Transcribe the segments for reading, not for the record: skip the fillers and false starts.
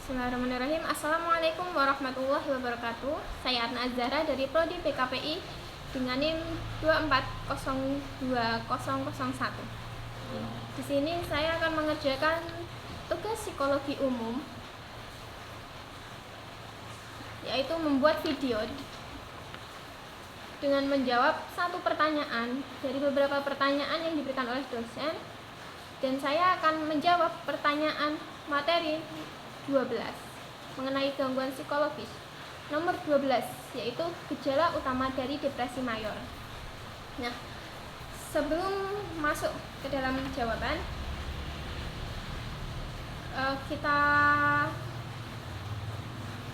Bismillahirrahmanirrahim. Assalamualaikum warahmatullahi wabarakatuh. Saya Atna Azhara dari Prodi PKPI dengan NIM 2402001. Di sini saya akan mengerjakan tugas psikologi umum, yaitu membuat video dengan menjawab satu pertanyaan dari beberapa pertanyaan yang diberikan oleh dosen, dan saya akan menjawab pertanyaan materi 12 mengenai gangguan psikologis nomor 12, yaitu gejala utama dari depresi mayor. Nah, sebelum masuk ke dalam jawaban, kita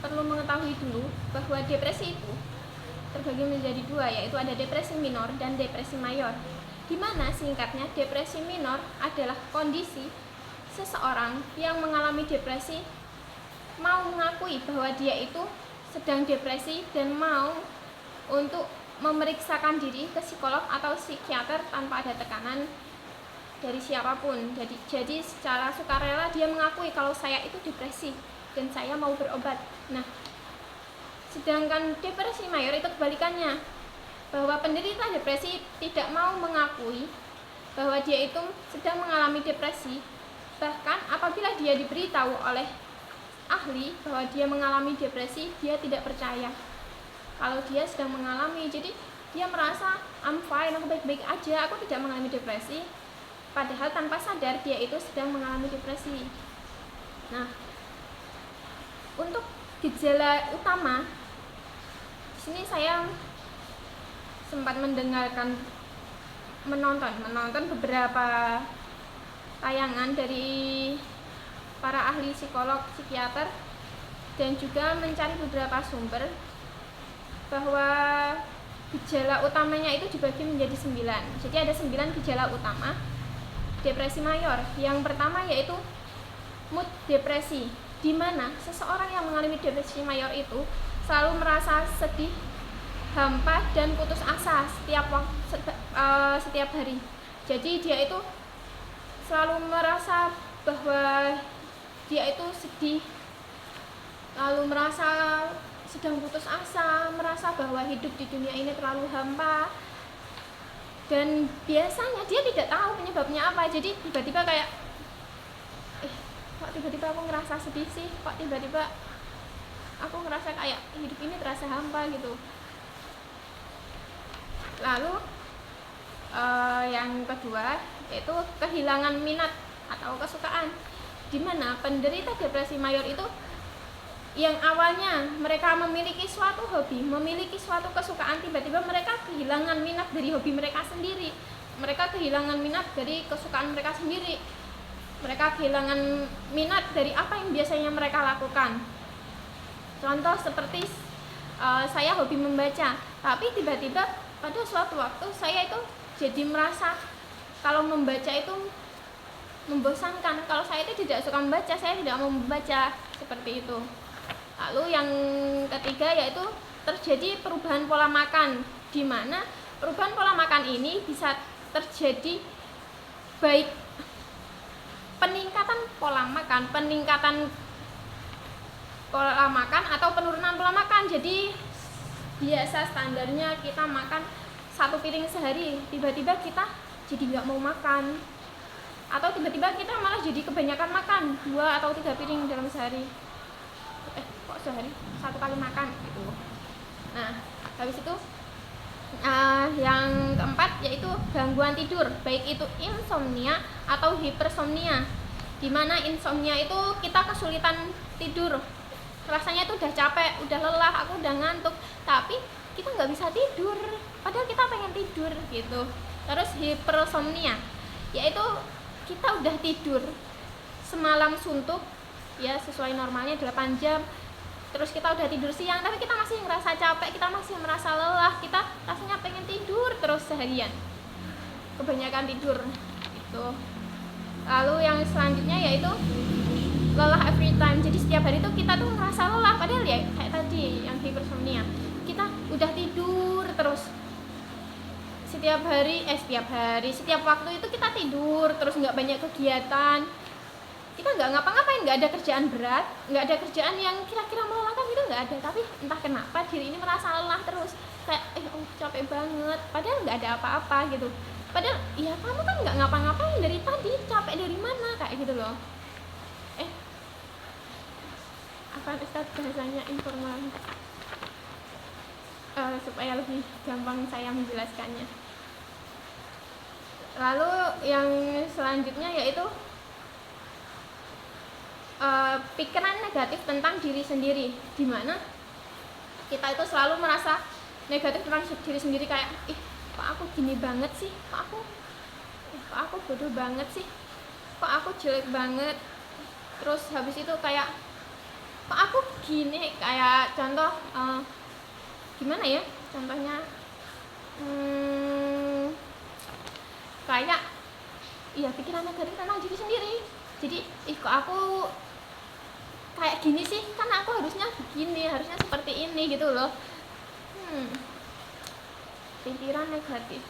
perlu mengetahui dulu bahwa depresi itu terbagi menjadi dua, yaitu ada depresi minor dan depresi mayor, di mana singkatnya depresi minor adalah kondisi seseorang yang mengalami depresi mau mengakui bahwa dia itu sedang depresi dan mau untuk memeriksakan diri ke psikolog atau psikiater tanpa ada tekanan dari siapapun. Jadi secara sukarela dia mengakui kalau saya itu depresi dan saya mau berobat. Nah, sedangkan depresi mayor itu kebalikannya, bahwa penderita depresi tidak mau mengakui bahwa dia itu sedang mengalami depresi. Bahkan apabila dia diberitahu oleh ahli bahwa dia mengalami depresi, dia tidak percaya kalau dia sedang mengalami. Jadi dia merasa I'm fine, aku baik-baik aja, aku tidak mengalami depresi, padahal tanpa sadar dia itu sedang mengalami depresi. Nah, untuk gejala utama, di sini saya sempat menonton beberapa tayangan dari para ahli psikolog, psikiater, dan juga mencari beberapa sumber bahwa gejala utamanya itu dibagi menjadi 9. Jadi ada 9 gejala utama depresi mayor. Yang pertama yaitu mood depresi, di mana seseorang yang mengalami depresi mayor itu selalu merasa sedih, hampa, dan putus asa setiap hari. Jadi dia itu selalu merasa bahwa dia itu sedih, lalu merasa sedang putus asa, merasa bahwa hidup di dunia ini terlalu hampa, dan biasanya dia tidak tahu penyebabnya apa. Jadi tiba-tiba kayak kok tiba-tiba aku ngerasa sedih sih, kok tiba-tiba aku ngerasa kayak hidup ini terasa hampa gitu. Lalu yang kedua yaitu kehilangan minat atau kesukaan, di mana penderita depresi mayor itu yang awalnya mereka memiliki suatu hobi, memiliki suatu kesukaan, tiba-tiba mereka kehilangan minat dari hobi mereka sendiri, mereka kehilangan minat dari kesukaan mereka sendiri, mereka kehilangan minat dari apa yang biasanya mereka lakukan. Contoh seperti saya hobi membaca, tapi tiba-tiba pada suatu waktu saya itu jadi merasa kalau membaca itu membosankan, kalau saya itu tidak suka membaca, saya tidak mau membaca, seperti itu. Lalu yang ketiga yaitu terjadi perubahan pola makan, di mana perubahan pola makan ini bisa terjadi baik peningkatan pola makan atau penurunan pola makan. Jadi biasa standarnya kita makan 1 piring sehari, tiba-tiba kita jadi nggak mau makan, atau tiba-tiba kita malah jadi kebanyakan makan 2 atau 3 piring dalam sehari. Kok sehari 1 kali makan gitu. Nah, habis itu yang keempat yaitu gangguan tidur, baik itu insomnia atau hipersomnia, dimana insomnia itu kita kesulitan tidur, rasanya itu udah capek, udah lelah, aku udah ngantuk, tapi kita nggak bisa tidur padahal kita pengen tidur gitu. Terus hipersomnia yaitu kita udah tidur semalam suntuk ya sesuai normalnya 8 jam, terus kita udah tidur siang tapi kita masih ngerasa capek, kita masih merasa lelah, kita rasanya pengen tidur terus seharian, kebanyakan tidur gitu. Lalu yang selanjutnya yaitu lelah every time, jadi setiap hari itu kita tuh ngerasa lelah, padahal ya kayak tadi yang hipersomnia, kita udah tidur terus setiap waktu itu kita tidur terus, nggak banyak kegiatan, kita nggak ngapa-ngapain, nggak ada kerjaan berat, nggak ada kerjaan yang kira-kira melelahkan, gitu nggak ada, tapi entah kenapa diri ini merasa lelah terus, kayak capek banget, padahal nggak ada apa-apa gitu, padahal ya kamu kan nggak ngapa-ngapain dari tadi, capek dari mana, kayak gitu loh. Apa Ustaz bahasanya informal, supaya lebih gampang saya menjelaskannya. Lalu yang selanjutnya yaitu pikiran negatif tentang diri sendiri, di mana kita itu selalu merasa negatif tentang diri sendiri, kayak kok aku gini banget sih, kok aku bodoh banget sih, kok aku jelek banget. Terus habis itu kayak kok aku gini, kayak contoh gimana ya contohnya, kayak ya pikiran negatif tentang diri sendiri. Jadi kok aku kayak gini sih, kan aku harusnya begini, harusnya seperti ini gitu loh. Pikiran negatif.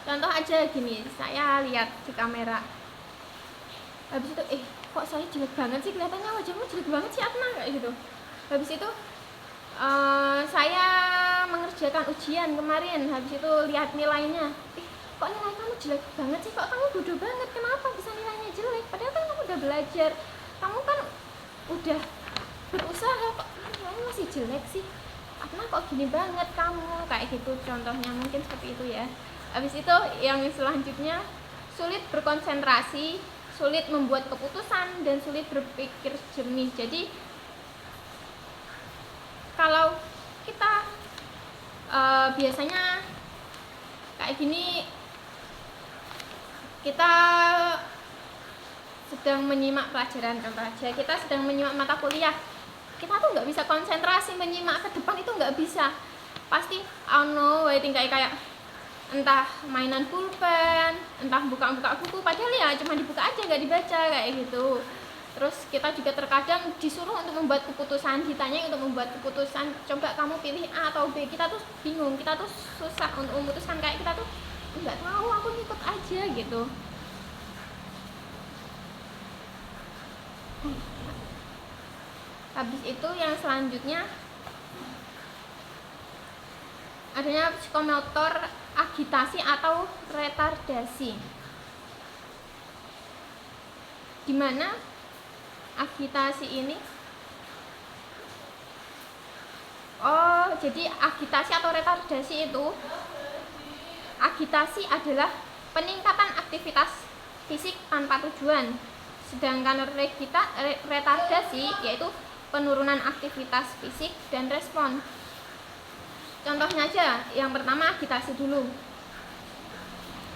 Contoh aja gini, saya lihat di kamera, habis itu kok saya jelek banget sih, kelihatannya wajahmu jelek banget sih Atna, kayak gitu. Habis itu saya mengerjakan ujian kemarin, habis itu lihat nilainya, kok nilai kamu jelek banget sih, kok kamu bodoh banget, kenapa bisa nilainya jelek, padahal kan kamu udah belajar, kamu kan udah berusaha, kok nilainya masih jelek sih Atna, kok gini banget kamu, kayak gitu contohnya, mungkin seperti itu ya. Habis itu yang selanjutnya, sulit berkonsentrasi, sulit membuat keputusan, dan sulit berpikir jernih. Jadi kalau kita biasanya kayak gini, kita sedang menyimak pelajaran, contoh aja kita sedang menyimak mata kuliah, kita tuh nggak bisa konsentrasi menyimak ke depan, itu nggak bisa, pasti waiting kayak entah mainan pulpen, entah buka-buka buku, padahal ya cuma dibuka aja nggak dibaca, kayak gitu. Terus kita juga terkadang disuruh untuk membuat keputusan, ditanya untuk membuat keputusan, coba kamu pilih A atau B, kita tuh bingung, kita tuh susah untuk memutuskan, kayak kita tuh nggak tahu, aku ngikut aja gitu. Habis itu yang selanjutnya adanya psikomotor agitasi atau retardasi, dimana agitasi ini jadi agitasi atau retardasi itu, agitasi adalah peningkatan aktivitas fisik tanpa tujuan, sedangkan retardasi yaitu penurunan aktivitas fisik dan respon. Contohnya aja, yang pertama agitasi dulu,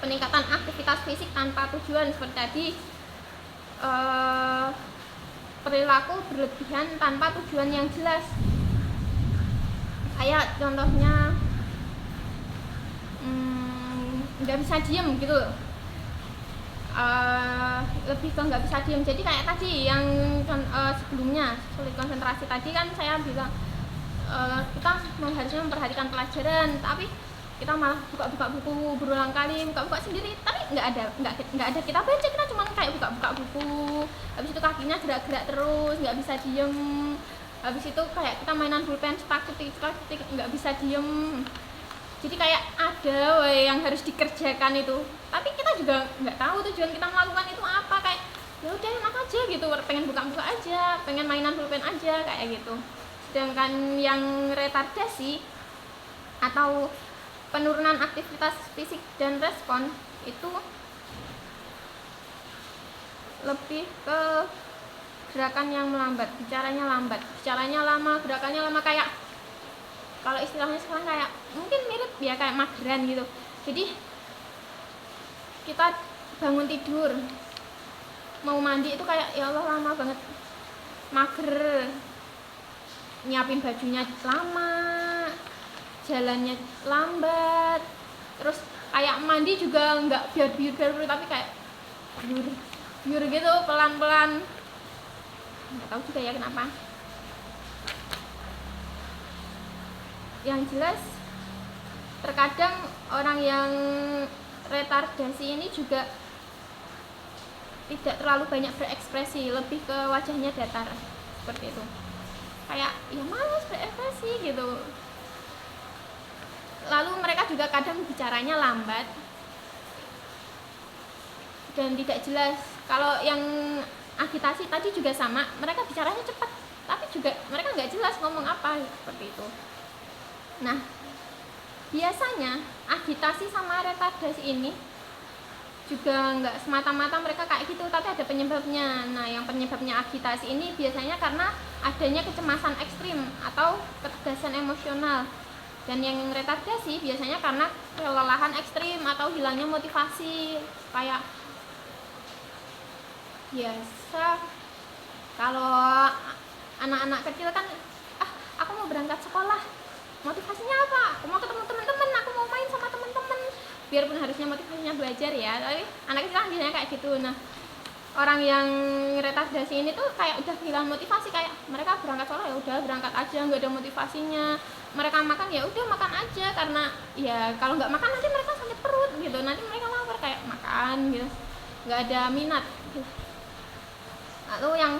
peningkatan aktivitas fisik tanpa tujuan, seperti tadi perilaku berlebihan tanpa tujuan yang jelas, kayak contohnya nggak bisa diem gitu, lebih ke nggak bisa diem. Jadi kayak tadi yang sebelumnya sulit konsentrasi tadi kan saya bilang kita harusnya memperhatikan pelajaran, tapi kita malah buka-buka buku berulang kali, buka-buka sendiri, tapi nggak ada kita baca, kita cuma kayak buka-buka buku, habis itu kakinya gerak-gerak terus, nggak bisa diem, habis itu kayak kita mainan pulpen cetak-cetik nggak bisa diem. Jadi kayak ada yang harus dikerjakan itu, tapi kita juga nggak tahu tujuan kita melakukan itu apa, kayak ya udah enak aja gitu, pengen buka-buka aja, pengen mainan pulpen aja, kayak gitu. Sedangkan yang retardasi atau penurunan aktivitas fisik dan respon itu lebih ke gerakan yang melambat, bicaranya lama, gerakannya lama, kayak kalau istilahnya sekarang kayak mungkin mirip ya kayak mageran gitu. Jadi kita bangun tidur mau mandi itu kayak ya Allah lama banget, mager, nyiapin bajunya lama, jalannya lambat, terus kayak mandi juga nggak biar tapi kayak biur gitu, pelan-pelan, nggak tahu juga ya kenapa. Yang jelas terkadang orang yang retardasi ini juga tidak terlalu banyak berekspresi, lebih ke wajahnya datar seperti itu, kayak ya malas berekspresi gitu. Lalu mereka juga kadang bicaranya lambat dan tidak jelas. Kalau yang agitasi tadi juga sama, mereka bicaranya cepat tapi juga mereka nggak jelas ngomong apa, seperti itu. Nah, biasanya agitasi sama retardasi ini juga nggak semata-mata mereka kayak gitu, tapi ada penyebabnya. Nah, yang penyebabnya agitasi ini biasanya karena adanya kecemasan ekstrim atau ketegasan emosional. Dan yang retardasi biasanya karena kelelahan ekstrim atau hilangnya motivasi. Kayak biasa kalau anak-anak kecil kan, aku mau berangkat sekolah, motivasinya apa? Aku mau ketemu teman-teman, aku mau main sama teman-teman. Biarpun harusnya motivasinya belajar ya, tapi anak kecil kan biasanya kayak gitu. Nah, orang yang retardasi ini tuh kayak udah kehilangan motivasi, kayak mereka berangkat sekolah ya udah berangkat aja, nggak ada motivasinya. Mereka makan ya udah makan aja, karena ya kalau nggak makan nanti mereka sakit perut gitu, nanti mereka lapar, kayak makan gitu, nggak ada minat gitu. Lalu yang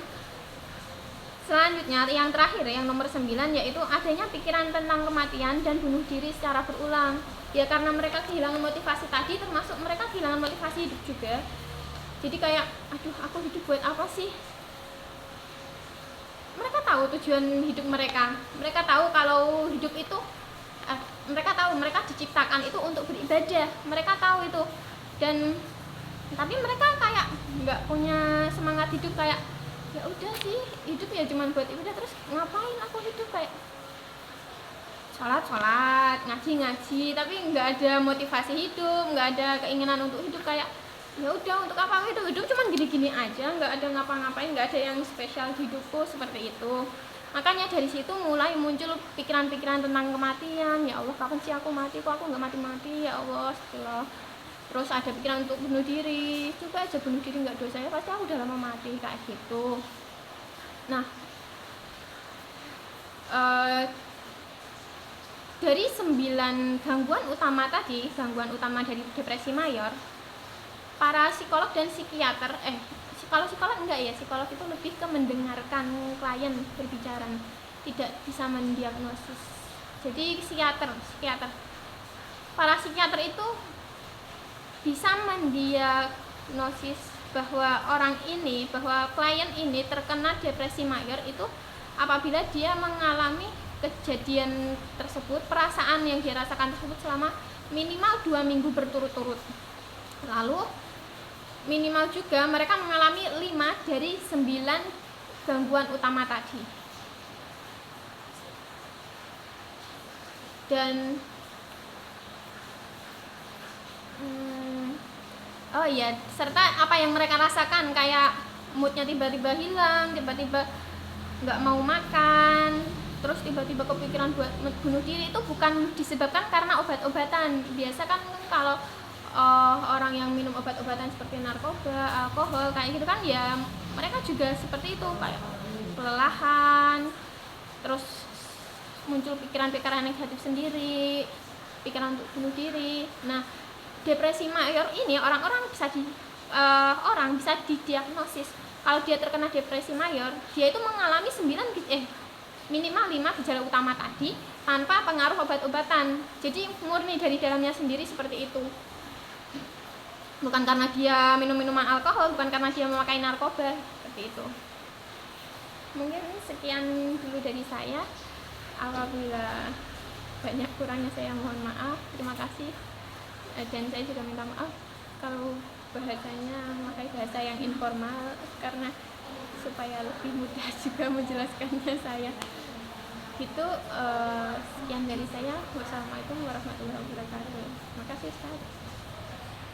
selanjutnya, yang terakhir, yang nomor 9, yaitu adanya pikiran tentang kematian dan bunuh diri secara berulang. Ya karena mereka kehilangan motivasi tadi, termasuk mereka kehilangan motivasi hidup juga. Jadi kayak, aduh aku hidup buat apa sih? Mereka tahu tujuan hidup mereka. Mereka tahu kalau hidup itu, mereka tahu mereka diciptakan itu untuk beribadah. Mereka tahu itu. Dan tapi mereka kayak nggak punya semangat hidup, kayak ya udah sih hidup ya cuman buat ibadah, terus ngapain aku hidup, kayak sholat, ngaji, tapi nggak ada motivasi hidup, nggak ada keinginan untuk hidup, kayak ya udah untuk apa hidup cuman gini-gini aja, nggak ada ngapa-ngapain, nggak ada yang spesial hidupku, seperti itu. Makanya dari situ mulai muncul pikiran-pikiran tentang kematian. Ya Allah, kapan sih aku mati, kok aku nggak mati-mati, ya Allah, setelah. Terus ada pikiran untuk bunuh diri, coba aja bunuh diri, nggak dosa ya, pasti aku udah lama mati, kayak gitu. Nah, dari 9 gangguan utama tadi, gangguan utama dari depresi mayor, para psikolog dan psikiater, kalau psikolog enggak ya, psikolog itu lebih ke mendengarkan klien berbicara, tidak bisa mendiagnosis. Jadi psikiater, para psikiater itu bisa mendiagnosis bahwa klien ini terkena depresi mayor itu apabila dia mengalami kejadian tersebut, perasaan yang dia rasakan tersebut selama minimal 2 minggu berturut-turut. Lalu minimal juga mereka mengalami 5 dari 9 gangguan utama tadi. Dan serta apa yang mereka rasakan, kayak moodnya tiba-tiba hilang, tiba-tiba nggak mau makan, terus tiba-tiba kepikiran buat bunuh diri, itu bukan disebabkan karena obat-obatan. Biasa kan kalau orang yang minum obat-obatan seperti narkoba, alkohol, kayak gitu kan, ya mereka juga seperti itu, kayak kelelahan, terus muncul pikiran-pikiran negatif sendiri, pikiran untuk bunuh diri. Nah, depresi mayor ini orang bisa didiagnosis. Kalau dia terkena depresi mayor, dia itu mengalami minimal 5 gejala utama tadi tanpa pengaruh obat-obatan. Jadi murni dari dalamnya sendiri seperti itu. Bukan karena dia minum minuman alkohol, bukan karena dia memakai narkoba, seperti itu. Mungkin sekian dulu dari saya. Apabila banyak kurangnya saya mohon maaf. Terima kasih. Dan saya juga minta maaf kalau bahasanya memakai bahasa yang informal, karena supaya lebih mudah juga menjelaskannya saya. Itu sekian dari saya. Wassalamualaikum warahmatullahi wabarakatuh. Terima kasih Ustaz.